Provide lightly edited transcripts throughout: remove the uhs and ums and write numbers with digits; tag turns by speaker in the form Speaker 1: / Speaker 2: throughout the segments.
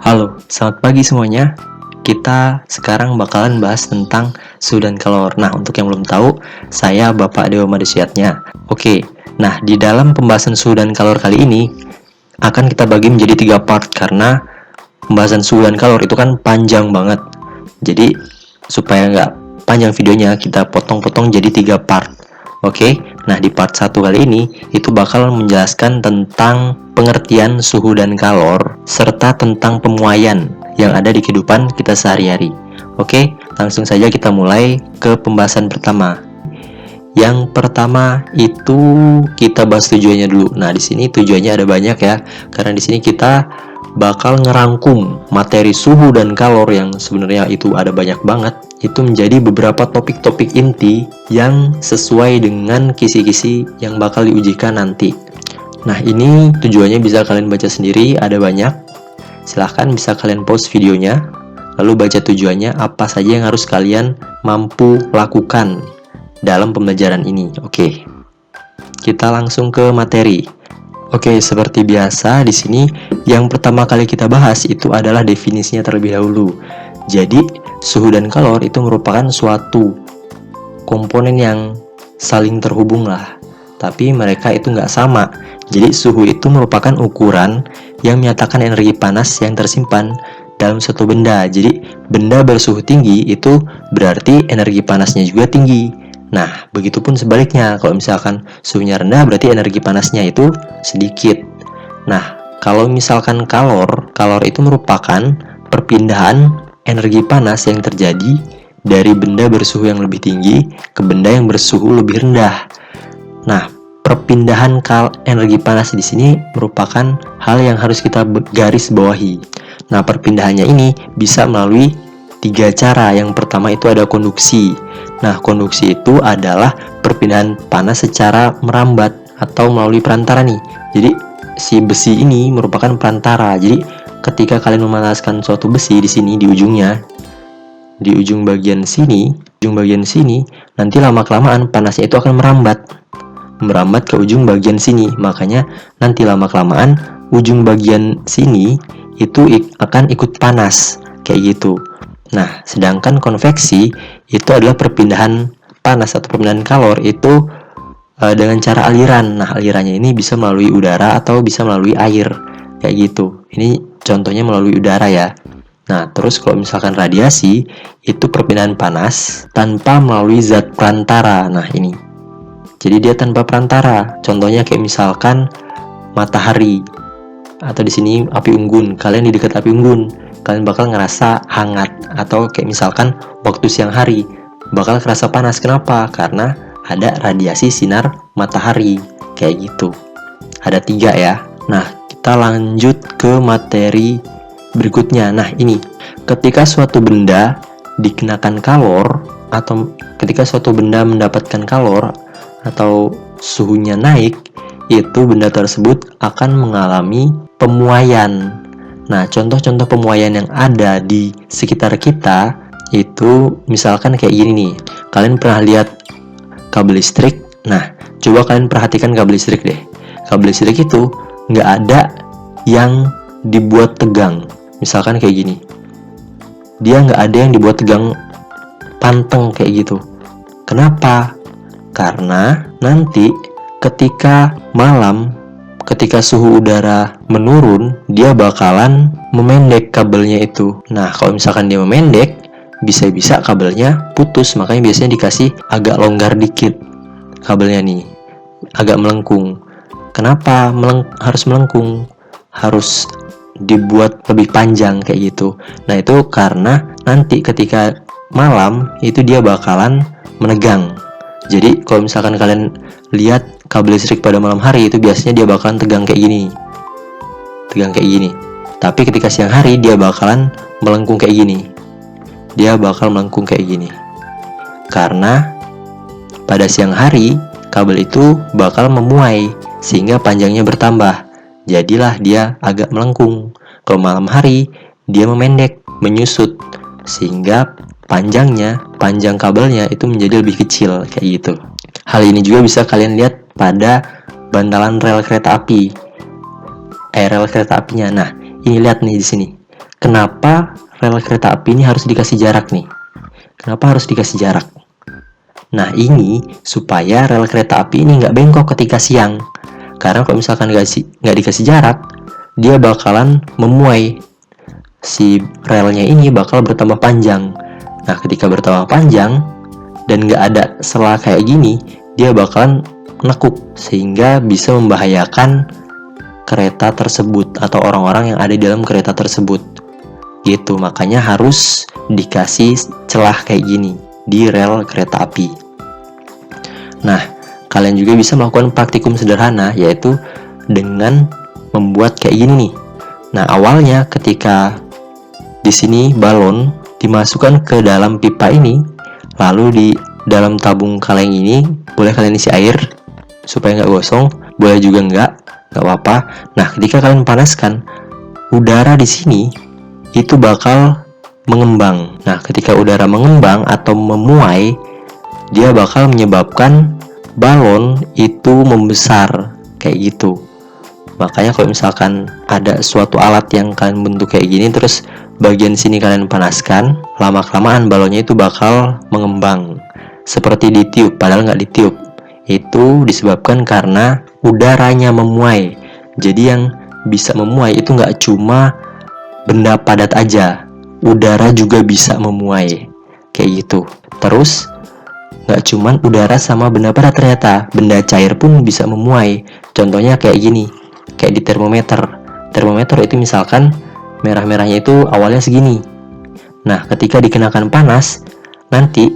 Speaker 1: Halo, selamat pagi semuanya. Kita sekarang bakalan bahas tentang suhu dan kalor. Nah, untuk yang belum tahu, saya Bapak Dewa Madusiatnya. Oke, nah di dalam pembahasan suhu dan kalor kali ini akan kita bagi menjadi 3 part karena pembahasan suhu dan kalor itu kan panjang banget. Jadi supaya nggak panjang videonya, kita potong-potong jadi 3 part. Oke, nah di part 1 kali ini itu bakal menjelaskan tentang pengertian suhu dan kalor serta tentang pemuaian yang ada di kehidupan kita sehari-hari. Oke, langsung saja kita mulai ke pembahasan pertama. Yang pertama itu kita bahas tujuannya dulu. Nah, di sini tujuannya ada banyak ya, karena di sini kita bakal ngerangkum materi suhu dan kalor yang sebenarnya itu ada banyak banget, itu menjadi beberapa topik-topik inti yang sesuai dengan kisi-kisi yang bakal diujikan nanti. Nah, ini tujuannya bisa kalian baca sendiri, ada banyak. Silahkan bisa kalian pause videonya, lalu baca tujuannya apa saja yang harus kalian mampu lakukan dalam pembelajaran ini. Oke, kita langsung ke materi. Oke, seperti biasa di sini yang pertama kali kita bahas itu adalah definisinya terlebih dahulu. Jadi, suhu dan kalor itu merupakan suatu komponen yang saling terhubung lah, tapi mereka itu nggak sama. Jadi, suhu itu merupakan ukuran yang menyatakan energi panas yang tersimpan dalam suatu benda. Jadi, benda bersuhu tinggi itu berarti energi panasnya juga tinggi. Nah, begitupun sebaliknya, kalau misalkan suhunya rendah berarti energi panasnya itu sedikit. Nah, kalau misalkan kalor itu merupakan perpindahan energi panas yang terjadi dari benda bersuhu yang lebih tinggi ke benda yang bersuhu lebih rendah. Nah, perpindahan energi panas di sini merupakan hal yang harus kita garis bawahi. Nah, perpindahannya ini bisa melalui 3 cara. Yang pertama itu ada konduksi. Nah, konduksi itu adalah perpindahan panas secara merambat atau melalui perantara nih. Jadi, si besi ini merupakan perantara. Jadi, ketika kalian memanaskan suatu besi di sini di ujungnya, di ujung bagian sini, nanti lama-kelamaan panasnya itu akan merambat ke ujung bagian sini. Makanya nanti lama-kelamaan ujung bagian sini itu akan ikut panas kayak gitu. Nah, sedangkan konveksi itu adalah perpindahan panas atau perpindahan kalor itu dengan cara aliran. Nah, alirannya ini bisa melalui udara atau bisa melalui air kayak gitu. Ini contohnya melalui udara ya. Nah, terus kalau misalkan radiasi itu perpindahan panas tanpa melalui zat perantara. Nah, ini. Jadi dia tanpa perantara. Contohnya kayak misalkan matahari atau di sini api unggun. Kalian di dekat api unggun, kalian bakal ngerasa hangat. Atau kayak misalkan waktu siang hari bakal kerasa panas. Kenapa? Karena ada radiasi sinar matahari kayak gitu. Ada 3 ya. Nah, kita lanjut ke materi berikutnya. Nah, ini ketika suatu benda dikenakan kalor atau ketika suatu benda mendapatkan kalor atau suhunya naik, itu benda tersebut akan mengalami pemuaian. Nah, contoh-contoh pemuaian yang ada di sekitar kita itu misalkan kayak gini nih. Kalian pernah lihat kabel listrik? Nah, coba kalian perhatikan kabel listrik deh. Kabel listrik itu nggak ada yang dibuat tegang. Misalkan kayak gini. Dia nggak ada yang dibuat tegang panteng kayak gitu. Kenapa? Karena nanti ketika malam, ketika suhu udara menurun, dia bakalan memendek kabelnya itu. Nah, kalau misalkan dia memendek, bisa-bisa kabelnya putus. Makanya biasanya dikasih agak longgar dikit kabelnya nih, agak melengkung. Kenapa harus melengkung? Harus dibuat lebih panjang kayak gitu. Nah, itu karena nanti ketika malam itu dia bakalan menegang. Jadi kalau misalkan kalian lihat kabel listrik pada malam hari itu biasanya dia bakalan tegang kayak gini. Tapi ketika siang hari dia bakalan melengkung kayak gini. Karena pada siang hari kabel itu bakal memuai sehingga panjangnya bertambah. Jadilah dia agak melengkung. Kalau malam hari dia memendek, menyusut sehingga panjang kabelnya itu menjadi lebih kecil kayak gitu. Hal ini juga bisa kalian lihat pada bantalan rel kereta api. Rel kereta apinya. Nah, ini lihat nih di sini. kenapa rel kereta api ini harus dikasih jarak nih? Kenapa harus dikasih jarak? Nah, ini supaya rel kereta api ini nggak bengkok ketika siang. Karena kalau misalkan nggak dikasih jarak, dia bakalan memuai. Si relnya ini bakal bertambah panjang. Nah, ketika bertambah panjang dan nggak ada sela kayak gini, dia bakalan nekuk sehingga bisa membahayakan kereta tersebut atau orang-orang yang ada di dalam kereta tersebut. Gitu, makanya harus dikasih celah kayak gini di rel kereta api. Nah, kalian juga bisa melakukan praktikum sederhana, yaitu dengan membuat kayak gini nih. Nah, awalnya ketika di sini balon dimasukkan ke dalam pipa ini, lalu di dalam tabung kaleng ini boleh kalian isi air supaya nggak gosong, boleh juga nggak apa-apa. Nah, ketika kalian panaskan, udara di sini itu bakal mengembang. Nah, ketika udara mengembang atau memuai, dia bakal menyebabkan balon itu membesar kayak gitu. Makanya kalau misalkan ada suatu alat yang kalian bentuk kayak gini, terus bagian sini kalian panaskan, lama-kelamaan balonnya itu bakal mengembang seperti ditiup, padahal nggak ditiup. Itu disebabkan karena udaranya memuai. Jadi yang bisa memuai itu nggak cuma benda padat aja, udara juga bisa memuai kayak gitu. Terus nggak cuman udara sama benda padat, ternyata benda cair pun bisa memuai. Contohnya kayak gini, kayak di termometer. Termometer itu misalkan merah-merahnya itu awalnya segini. Nah, ketika dikenakan panas, nanti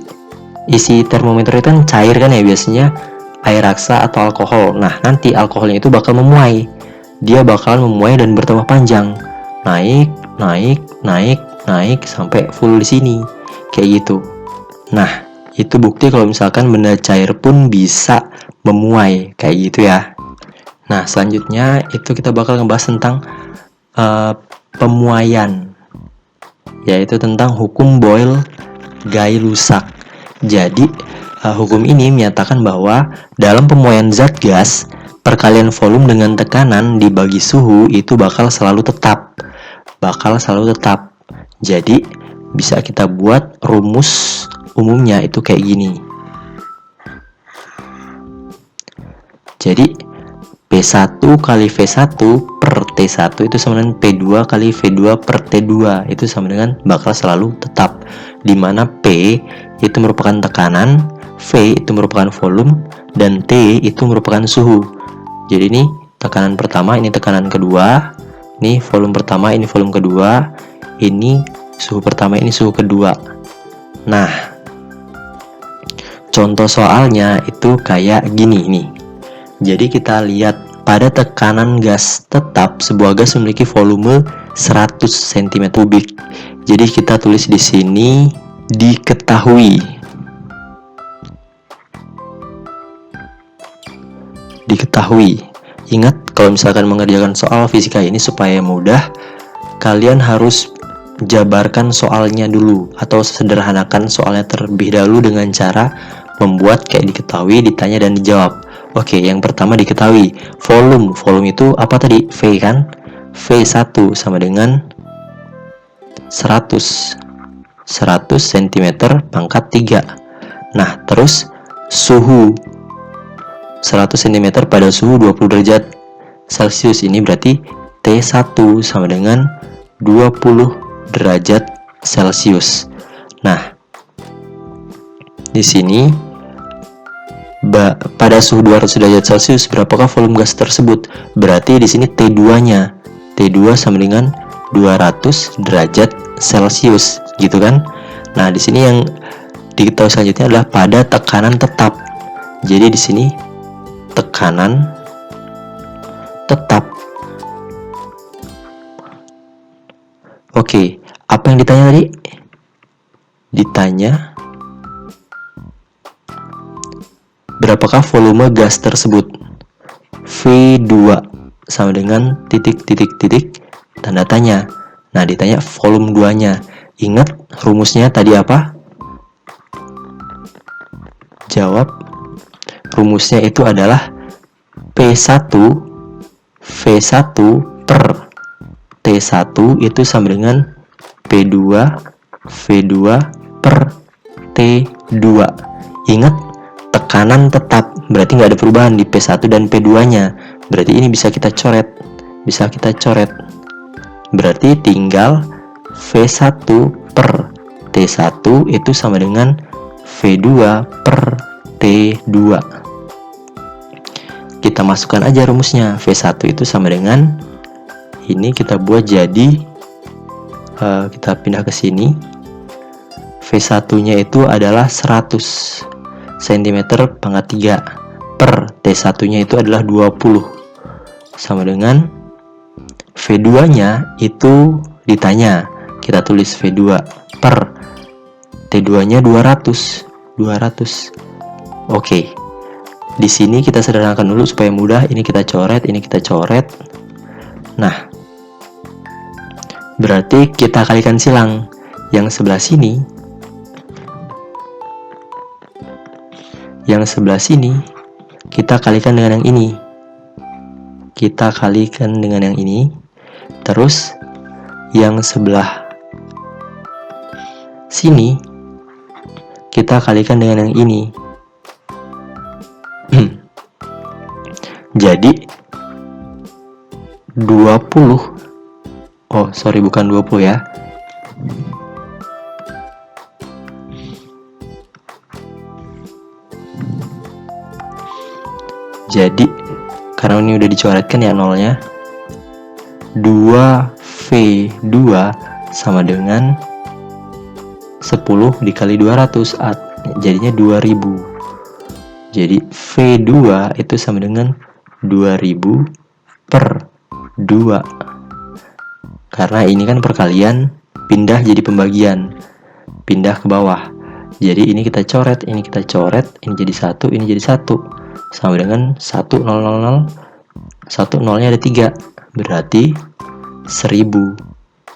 Speaker 1: isi termometer itu kan cair kan ya, biasanya air raksa atau alkohol. Nah, nanti alkoholnya itu bakal memuai. Dia bakal memuai dan bertambah panjang. Naik sampai full di sini. Kayak gitu. Nah, itu bukti kalau misalkan benda cair pun bisa memuai kayak gitu ya. Nah, selanjutnya itu kita bakal ngebahas tentang pemuaian, yaitu tentang hukum Boyle-Gay-Lussac. Jadi, hukum ini menyatakan bahwa dalam pemuaian zat gas, perkalian volume dengan tekanan dibagi suhu itu bakal selalu tetap. Jadi, bisa kita buat rumus umumnya itu kayak gini. Jadi, P1 kali V1 per T1 itu sama dengan P2 kali V2 per T2. Itu sama dengan bakal selalu tetap. Dimana P itu merupakan tekanan, V itu merupakan volume, dan T itu merupakan suhu. Jadi ini tekanan pertama, ini tekanan kedua, ini volume pertama, ini volume kedua, ini suhu pertama, ini suhu kedua. Nah, contoh soalnya itu kayak gini nih. Jadi kita lihat pada tekanan gas tetap, sebuah gas memiliki volume 100 cm3. Jadi kita tulis di sini diketahui. Ingat, kalau misalkan mengerjakan soal fisika ini supaya mudah, kalian harus jabarkan soalnya dulu atau sederhanakan soalnya terlebih dahulu dengan cara membuat kayak diketahui, ditanya, dan dijawab. Oke, yang pertama diketahui. Volume itu apa tadi? V kan? V1 sama dengan 100 cm pangkat 3. Nah, terus suhu 100 cm pada suhu 20 derajat Celcius. Ini berarti T1 sama dengan 20 derajat Celcius. Nah, di sini pada suhu 200 derajat Celcius berapakah volume gas tersebut? Berarti di sini T2-nya. T2 sama dengan 200 derajat Celcius, gitu kan? Nah, di sini yang diketahui selanjutnya adalah pada tekanan tetap. Jadi di sini tekanan tetap. Oke, apa yang ditanya tadi? Ditanya berapakah volume gas tersebut? V2 sama dengan titik tanda tanya. Nah, ditanya volume 2-nya. Ingat rumusnya tadi apa? Jawab. Rumusnya itu adalah P1 V1 per T1 itu sama dengan P2 V2 per T2. Ingat, tekanan tetap, berarti nggak ada perubahan di P1 dan P2-nya. Berarti ini bisa kita coret. Berarti tinggal V1 per T1 itu sama dengan V2 per T2. Kita masukkan aja rumusnya. V1 itu sama dengan, ini kita buat jadi, kita pindah ke sini. V1-nya itu adalah 100 cm pangkat 3 per T1-nya itu adalah 20, sama dengan V2-nya itu ditanya, kita tulis V2 per T2-nya 200. Oke. Di sini kita sederhanakan dulu supaya mudah. Ini kita coret, ini kita coret. Nah, berarti kita kalikan silang. Yang sebelah sini, kita kalikan dengan yang ini. Terus yang sebelah sini kita kalikan dengan yang ini. Jadi 20. Oh, sorry, bukan 20 ya. Jadi karena ini udah dicoretkan ya nolnya, 2V2 sama dengan 10 dikali 200, jadinya 2000. Jadi V2 itu sama dengan 2000 per 2. Karena ini kan perkalian, pindah jadi pembagian, pindah ke bawah. Jadi ini kita coret, ini jadi 1, ini jadi 1. Sama dengan 1, 0, 0, 0. 1, 0-nya ada 3. Berarti 1000.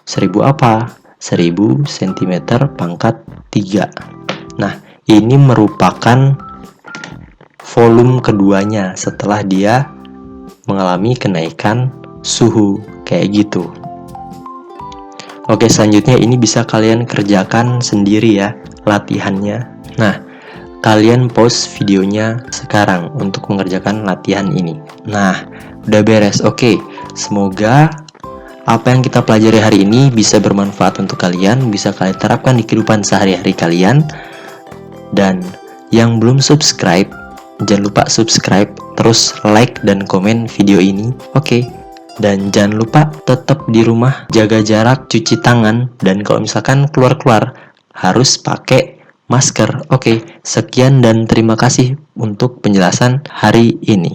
Speaker 1: 1000 apa? 1000 cm pangkat 3. Nah, ini merupakan volume keduanya setelah dia mengalami kenaikan suhu. Kayak gitu. Oke, selanjutnya ini bisa kalian kerjakan sendiri ya, latihannya. Nah, kalian pause videonya sekarang untuk mengerjakan latihan ini. Nah, udah beres. Oke, semoga apa yang kita pelajari hari ini bisa bermanfaat untuk kalian, bisa kalian terapkan di kehidupan sehari-hari kalian. Dan yang belum subscribe, jangan lupa subscribe, terus like dan komen video ini. Oke. Dan jangan lupa tetap di rumah, jaga jarak, cuci tangan, dan kalau misalkan keluar-keluar harus pakai masker. Oke, sekian dan terima kasih untuk penjelasan hari ini.